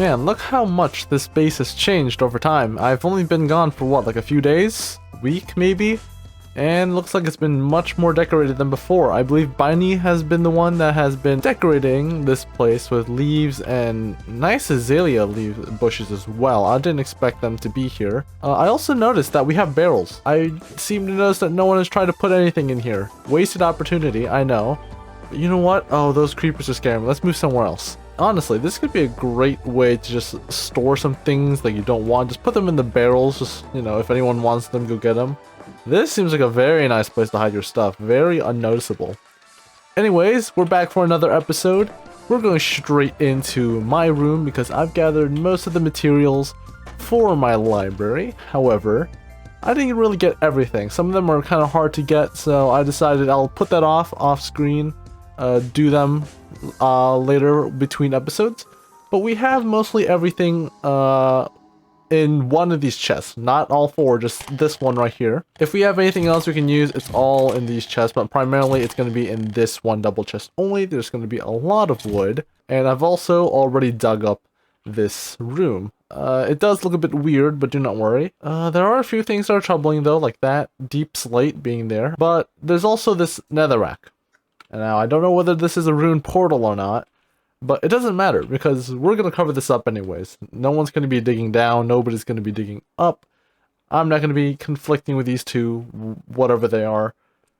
Man, look how much this base has changed over time. I've only been gone for what, like a few days? Week, maybe? And looks like it's been much more decorated than before. I believe Biney has been the one that has been decorating this place with leaves and nice azalea leaf bushes as well. I didn't expect them to be here. I also noticed that we have barrels. I seem to notice that no one has tried to put anything in here. Wasted opportunity, I know. But you know what? Oh, those creepers are scaring me. Let's move somewhere else. Honestly, this could be a great way to just store some things that you don't want. Just put them in the barrels. Just, you know, if anyone wants them, go get them. This seems like a very nice place to hide your stuff. Very unnoticeable. Anyways, we're back for another episode. We're going straight into my room because I've gathered most of the materials for my library. However, I didn't really get everything. Some of them are kind of hard to get, so I decided I'll put that off screen. Do them later between episodes. But we have mostly everything in one of these chests, not all four, just this one right here. If we have anything else we can use, it's all in these chests, but primarily it's going to be in this one double chest only. There's going to be a lot of wood, and I've also already dug up this room. It does look a bit weird, but do not worry. There are a few things that are troubling though, like that deep slate being there, but there's also this netherrack. And now I don't know whether this is a ruined portal or not, but it doesn't matter because we're going to cover this up anyways. No one's going to be digging down. Nobody's going to be digging up. I'm not going to be conflicting with these two, whatever they are.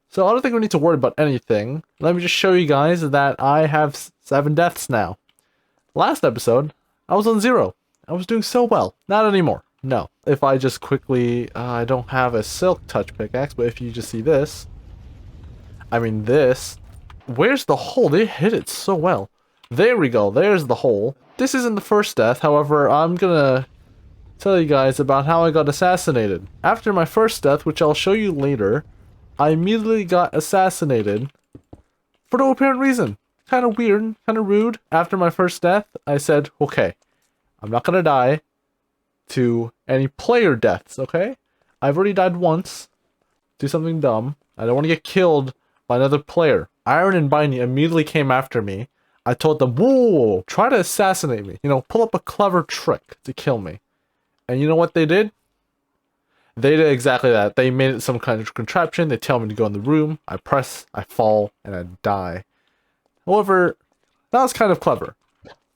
So I don't think we need to worry about anything. Let me just show you guys that I have 7 deaths now. Last episode, I was on 0. I was doing so well. Not anymore. No. If I just quickly... I don't have a silk touch pickaxe, but if you just see this... I mean this... Where's the hole? They hit it so well. There we go, there's the hole. This isn't the first death, however, I'm gonna tell you guys about how I got assassinated. After my first death, which I'll show you later, I immediately got assassinated for no apparent reason. Kind of weird, kind of rude. After my first death, I said, okay, I'm not gonna die to any player deaths, okay? I've already died once. Do something dumb. I don't want to get killed by another player. Iron and Biney immediately came after me. I told them, whoa, try to assassinate me. You know, pull up a clever trick to kill me. And you know what they did? They did exactly that. They made it some kind of contraption. They tell me to go in the room. I press, I fall, and I die. However, that was kind of clever.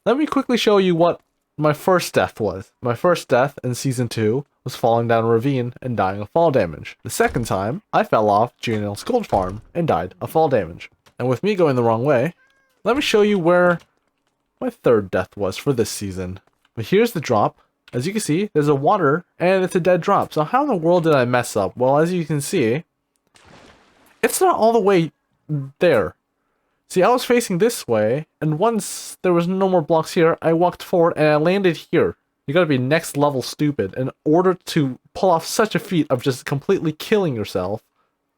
Let me quickly show you what my first death was. My first death in Season 2 was falling down a ravine and dying of fall damage. The second time, I fell off GNL's gold farm and died of fall damage. And with me going the wrong way, let me show you where my third death was for this season. But here's the drop. As you can see, there's a water and it's a dead drop. So how in the world did I mess up? Well, as you can see, it's not all the way there. See, I was facing this way, and once there was no more blocks here, I walked forward and I landed here. You gotta be next level stupid in order to pull off such a feat of just completely killing yourself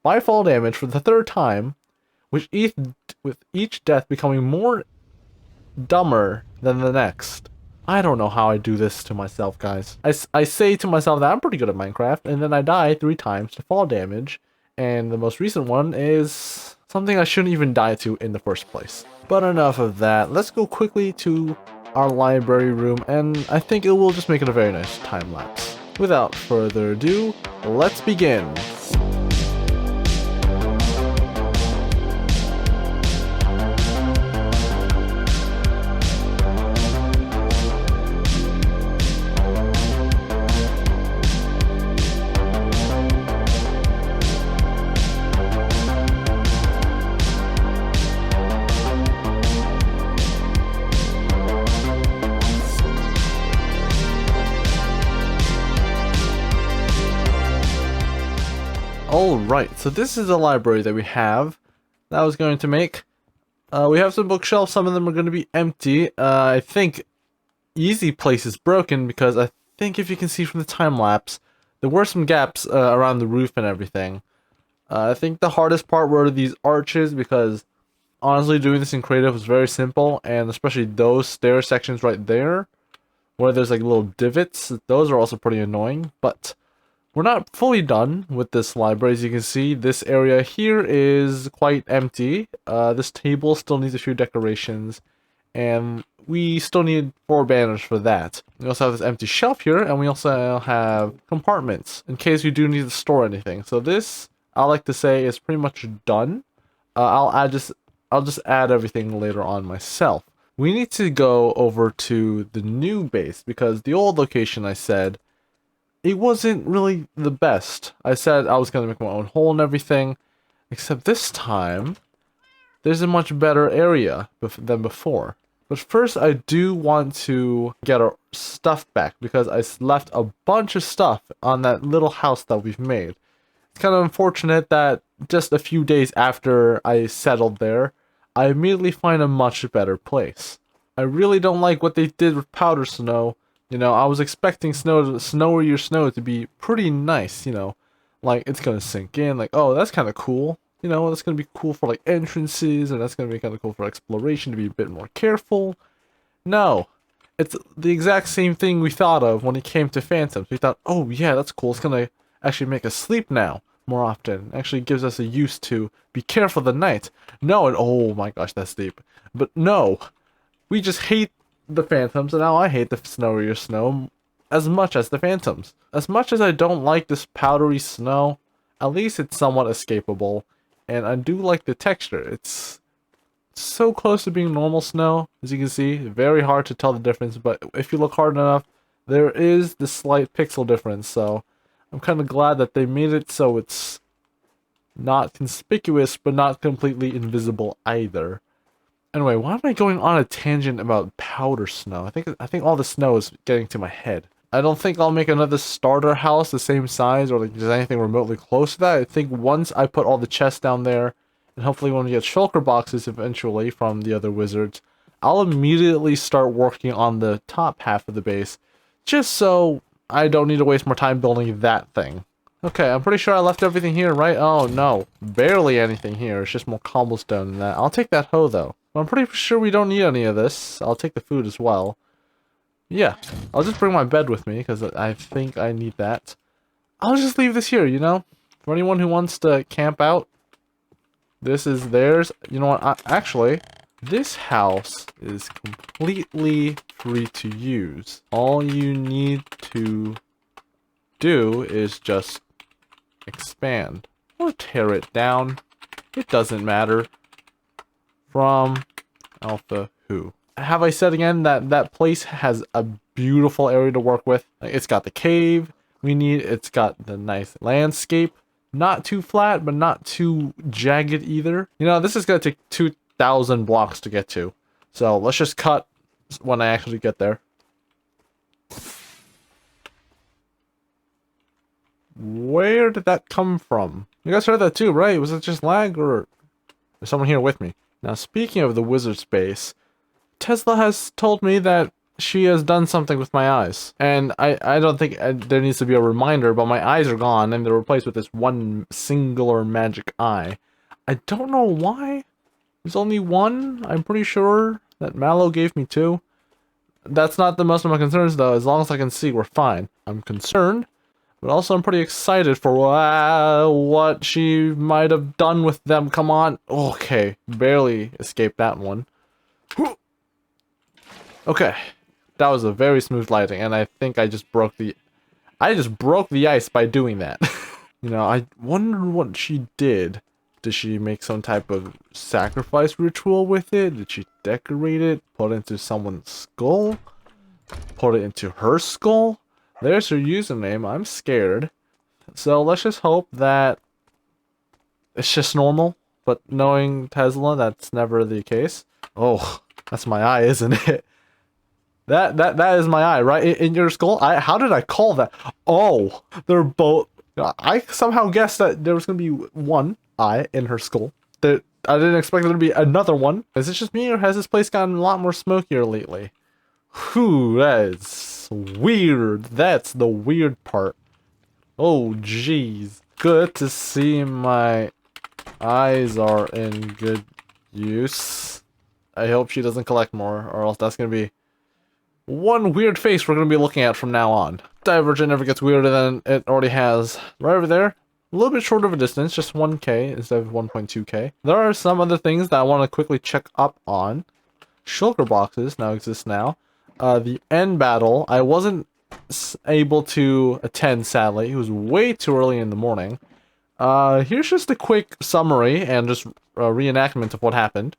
by fall damage for the third time, with each death becoming more dumber than the next. I don't know how I do this to myself, guys. I say to myself that I'm pretty good at Minecraft, and then I die 3 times to fall damage, and the most recent one is something I shouldn't even die to in the first place. But enough of that. Let's go quickly to our library room, and I think it will just make it a very nice time lapse. Without further ado, let's begin. Alright, so this is the library that we have that I was going to make. We have some bookshelves, some of them are going to be empty. I think Easy Place is broken because I think if you can see from the time lapse, there were some gaps around the roof and everything. I think the hardest part were these arches because honestly doing this in creative was very simple, and especially those stair sections right there where there's like little divots, those are also pretty annoying, but we're not fully done with this library. As you can see, this area here is quite empty. This table still needs a few decorations. and we still need 4 banners for that. We also have this empty shelf here, and we also have compartments in case you do need to store anything. So this, I like to say, is pretty much done. I'll just add everything later on myself. We need to go over to the new base because the old location, I said, it wasn't really the best. I said I was gonna make my own hole and everything, except this time there's a much better area than before. But first, I do want to get our stuff back because I left a bunch of stuff on that little house that we've made. It's kind of unfortunate that just a few days after I settled there, I immediately find a much better place. I really don't like what they did with powder snow. You know, I was expecting snowier snow to be pretty nice, you know. Like, it's gonna sink in, like, oh, that's kind of cool. You know, that's going to be cool for, like, entrances, and that's going to be kind of cool for exploration, to be a bit more careful. No. It's the exact same thing we thought of when it came to Phantoms. We thought, oh, yeah, that's cool. It's going to actually make us sleep now more often. It actually gives us a use to be careful the night. No, and oh my gosh, that's deep. But no. We just hate the Phantoms, and now I hate the snowier snow as much as the Phantoms. As much as I don't like this powdery snow, at least it's somewhat escapable. And I do like the texture. It's so close to being normal snow, as you can see. Very hard to tell the difference, but if you look hard enough, there is the slight pixel difference. So I'm kind of glad that they made it so it's not conspicuous, but not completely invisible either. Anyway, why am I going on a tangent about powder snow? I think all the snow is getting to my head. I don't think I'll make another starter house the same size or like just anything remotely close to that. I think once I put all the chests down there, and hopefully when we get shulker boxes eventually from the other wizards, I'll immediately start working on the top half of the base, just so I don't need to waste more time building that thing. Okay, I'm pretty sure I left everything here, right? Oh no, barely anything here. It's just more cobblestone than that. I'll take that hoe though. But I'm pretty sure we don't need any of this. I'll take the food as well. Yeah, I'll just bring my bed with me, because I think I need that. I'll just leave this here, you know? For anyone who wants to camp out, this is theirs. You know what? Actually, this house is completely free to use. All you need to do is just expand. Or tear it down. It doesn't matter. From alphawho. Have I said again that that place has a beautiful area to work with? It's got the cave we need. It's got the nice landscape. Not too flat, but not too jagged either. You know, this is going to take 2,000 blocks to get to. So let's just cut when I actually get there. Where did that come from? You guys heard that too, right? Was it just lag or is someone here with me? Now, speaking of the wizard space, Tesla has told me that she has done something with my eyes. And I don't think there needs to be a reminder, but my eyes are gone and they're replaced with this one singular magic eye. I don't know why. There's only one. I'm pretty sure that Mallow gave me 2. That's not the most of my concerns though. As long as I can see, we're fine. I'm concerned, but also I'm pretty excited for what she might have done with them. Come on. Okay, barely escaped that one. Okay, that was a very smooth landing, and I think I just broke the ice by doing that. You know, I wonder what she did. Did she make some type of sacrifice ritual with it? Did she decorate it? Put it into someone's skull? Put it into her skull? There's her username. I'm scared. So let's just hope that it's just normal. But knowing Tesla, that's never the case. Oh, that's my eye, isn't it? That is my eye, right? In your skull? How did I call that? Oh, they're both... I somehow guessed that there was going to be one eye in her skull. That I didn't expect there to be another one. Is it just me, or has this place gotten a lot more smokier lately? Whew, that is weird. That's the weird part. Oh, jeez. Good to see my eyes are in good use. I hope she doesn't collect more, or else that's going to be one weird face we're going to be looking at from now on. Divergent never gets weirder than it already has. Right over there, a little bit shorter of a distance, just 1k instead of 1.2k. There are some other things that I want to quickly check up on. shulker boxes now exist now. The end battle, I wasn't able to attend, sadly. It was way too early in the morning. Here's just a quick summary and just a reenactment of what happened.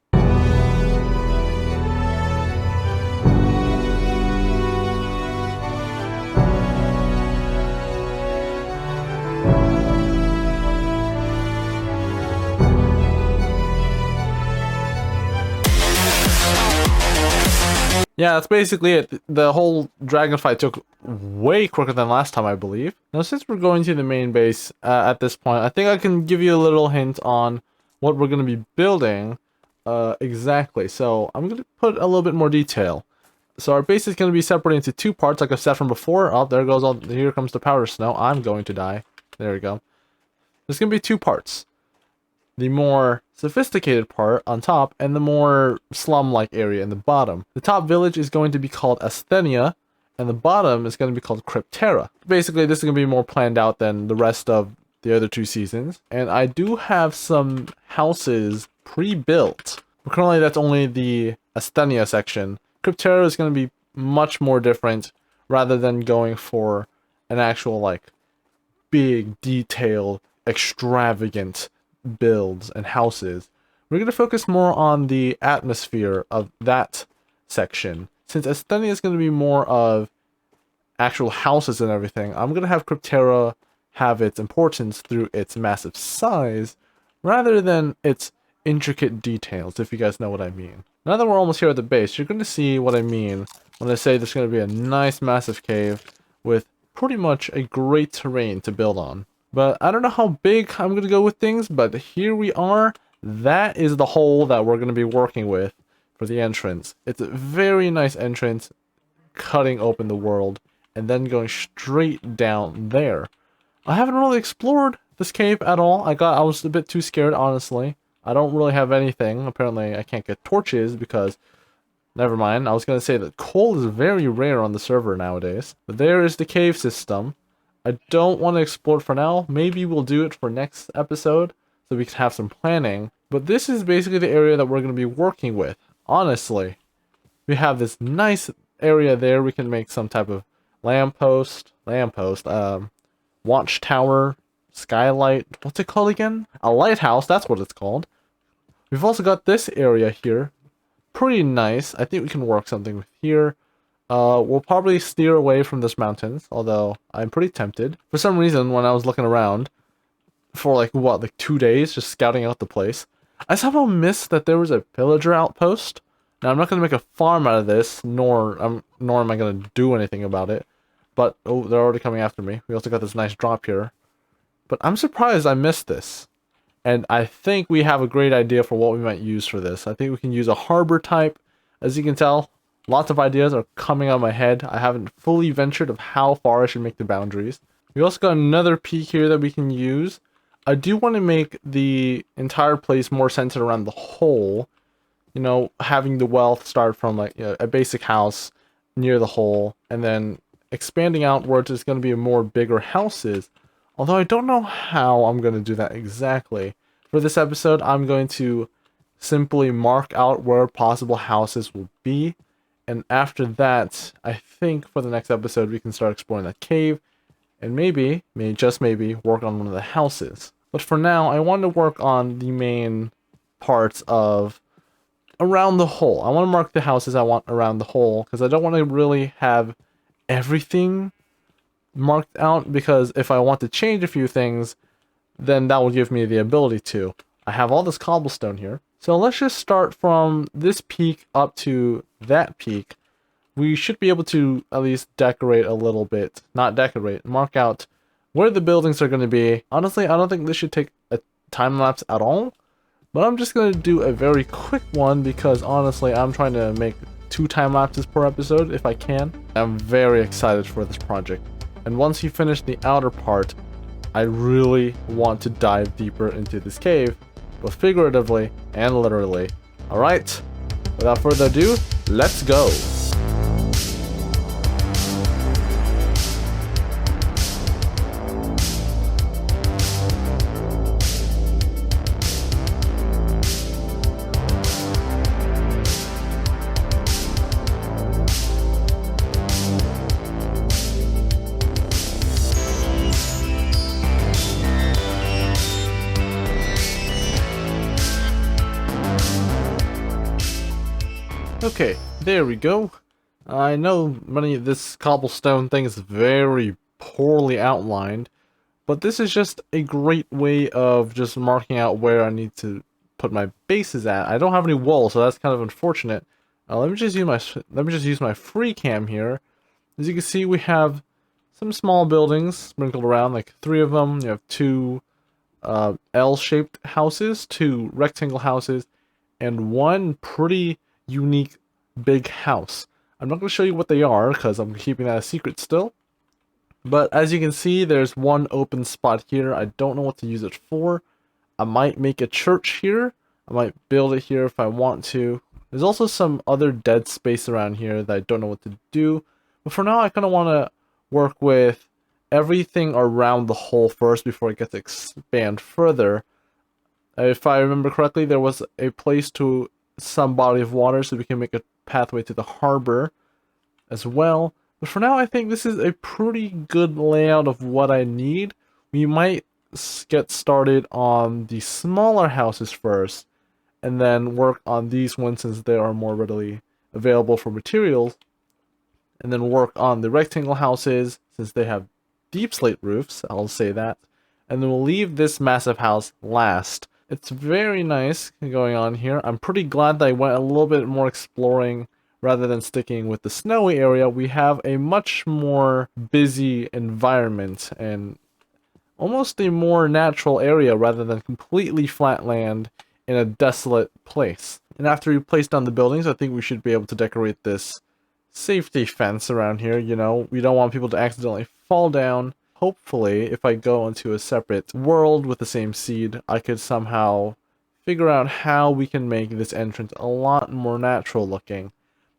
Yeah, that's basically it. The whole dragon fight took way quicker than last time, I believe. Now, since we're going to the main base at this point, I think I can give you a little hint on what we're going to be building exactly. So I'm going to put a little bit more detail. So our base is going to be separated into two parts, like I said from before. Oh, there goes all. Here comes the powder snow. I'm going to die. There we go. There's going to be two parts. The more sophisticated part on top, and the more slum-like area in the bottom. The top village is going to be called Asthenia, and the bottom is going to be called Cryptera. Basically, this is going to be more planned out than the rest of the other two seasons. And I do have some houses pre-built. But currently, that's only the Asthenia section. Cryptera is going to be much more different, rather than going for an actual, like, big, detailed, extravagant builds and houses. We're going to focus more on the atmosphere of that section. Since Asthenia is going to be more of actual houses and everything, I'm going to have Cryptera have its importance through its massive size rather than its intricate details, if you guys know what I mean. Now that we're almost here at the base, you're going to see what I mean when I say there's going to be a nice massive cave with pretty much a great terrain to build on. But I don't know how big I'm going to go with things, but here we are. That is the hole that we're going to be working with for the entrance. It's a very nice entrance, cutting open the world, and then going straight down there. I haven't really explored this cave at all. I was a bit too scared, honestly. I don't really have anything. Apparently, I can't get torches because... Never mind. I was going to say that coal is very rare on the server nowadays. But there is the cave system. I don't want to explore for now. Maybe we'll do it for next episode so we can have some planning. But this is basically the area that we're going to be working with. Honestly, we have this nice area there. We can make some type of watchtower, skylight. What's it called again? A lighthouse. That's what it's called. We've also got this area here. Pretty nice. I think we can work something with here. We'll probably steer away from this mountains, although I'm pretty tempted. For some reason, when I was looking around for like 2 days, just scouting out the place, I somehow missed that there was a pillager outpost. Now, I'm not going to make a farm out of this, nor am I going to do anything about it. But, oh, they're already coming after me. We also got this nice drop here. But I'm surprised I missed this. And I think we have a great idea for what we might use for this. I think we can use a harbor type. As you can tell, lots of ideas are coming out of my head. I haven't fully ventured of how far I should make the boundaries. We also got another peak here that we can use. I do want to make the entire place more centered around the hole. You know, having the wealth start from like a basic house near the hole, and then expanding outwards is going to be more bigger houses. Although I don't know how I'm going to do that exactly. For this episode, I'm going to simply mark out where possible houses will be. And after that, I think for the next episode, we can start exploring that cave. And maybe, just maybe, work on one of the houses. But for now, I want to work on the main parts of around the hole. I want to mark the houses I want around the hole, because I don't want to really have everything marked out, because if I want to change a few things, then that will give me the ability to. I have all this cobblestone here. So let's just start from this peak up to that peak. We should be able to at least decorate a little bit. Not decorate, mark out where the buildings are going to be. Honestly, I don't think this should take a time lapse at all. But I'm just going to do a very quick one because honestly, I'm trying to make 2 time lapses per episode if I can. I'm very excited for this project. And once you finish the outer part, I really want to dive deeper into this cave, both figuratively and literally. Alright, without further ado, let's go! Okay, there we go. I know this cobblestone thing is very poorly outlined, but this is just a great way of just marking out where I need to put my bases at. I don't have any walls, so that's kind of unfortunate. Let me just use my free cam here. As you can see, we have some small buildings sprinkled around, like 3 of them. You have 2 L-shaped houses, 2 rectangle houses, and 1 pretty unique big house. I'm not going to show you what they are because I'm keeping that a secret still. But as you can see, there's 1 open spot here. I don't know what to use it for. I might make a church here. I might build it here if I want to. There's also some other dead space around here that I don't know what to do. But for now, I kind of want to work with everything around the hole first before I get to expand further. If I remember correctly, there was a place to some body of water, so we can make a pathway to the harbor as well. But for now, I think this is a pretty good layout of what I need. We might get started on the smaller houses first, and then work on these ones since they are more readily available for materials, and then work on the rectangle houses since they have deep slate roofs, I'll say that, and then we'll leave this massive house last. It's very nice going on here. I'm pretty glad that I went a little bit more exploring rather than sticking with the snowy area. We have a much more busy environment and almost a more natural area rather than completely flat land in a desolate place. And after we place down the buildings, I think we should be able to decorate this safety fence around here. You know, we don't want people to accidentally fall down. Hopefully, if I go into a separate world with the same seed, I could somehow figure out how we can make this entrance a lot more natural looking.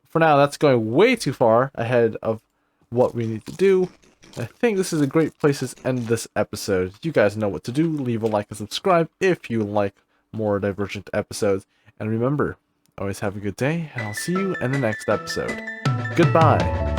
For now, that's going way too far ahead of what we need to do. I think this is a great place to end this episode. You guys know what to do. Leave a like and subscribe if you like more Divergent episodes. And remember, always have a good day, and I'll see you in the next episode. Goodbye.